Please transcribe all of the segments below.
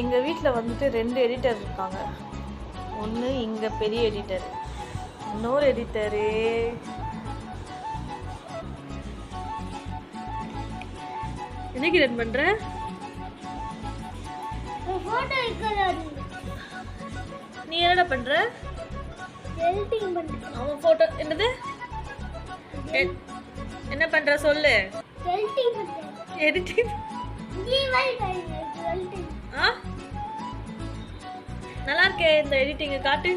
எங்கள் வீட்டில் வந்துட்டு 2 எடிட்டர் இருக்காங்க. ஒன்று இங்கே பெரிய எடிட்டர், இன்னொரு எடிட்டரு என்னைக்கு ரன் பண்ணுற? நீ என்னடா பண்ணுற? எடிட்டிங் பண்றேன். அவன் ஃபோட்டோ என்னது என்ன பண்ணுற சொல்லு. எடிட்டிங் பண்றேன். எடிட்டிங் ஆ நல்லா இருக்கே. இந்த எடிட்டிங்கை காட்டு.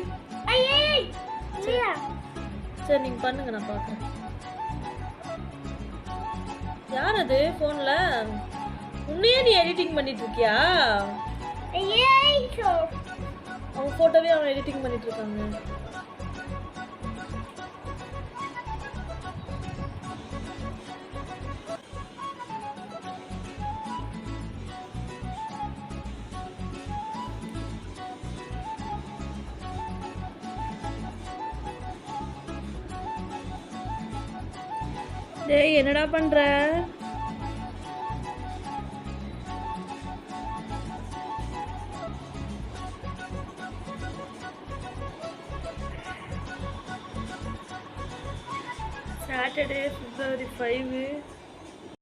சரி நீங்கள் பண்ணுங்க, நான் பார்க்குறேன். யார் அது ஃபோனில்? உன்னையே நீ எடிட்டிங் பண்ணிட்டு இருக்கியா? அவங்க ஃபோட்டோவே அவன் எடிட்டிங் பண்ணிட்டு இருக்காங்க. டேய் என்னடா பண்ற? Saturday, February 5.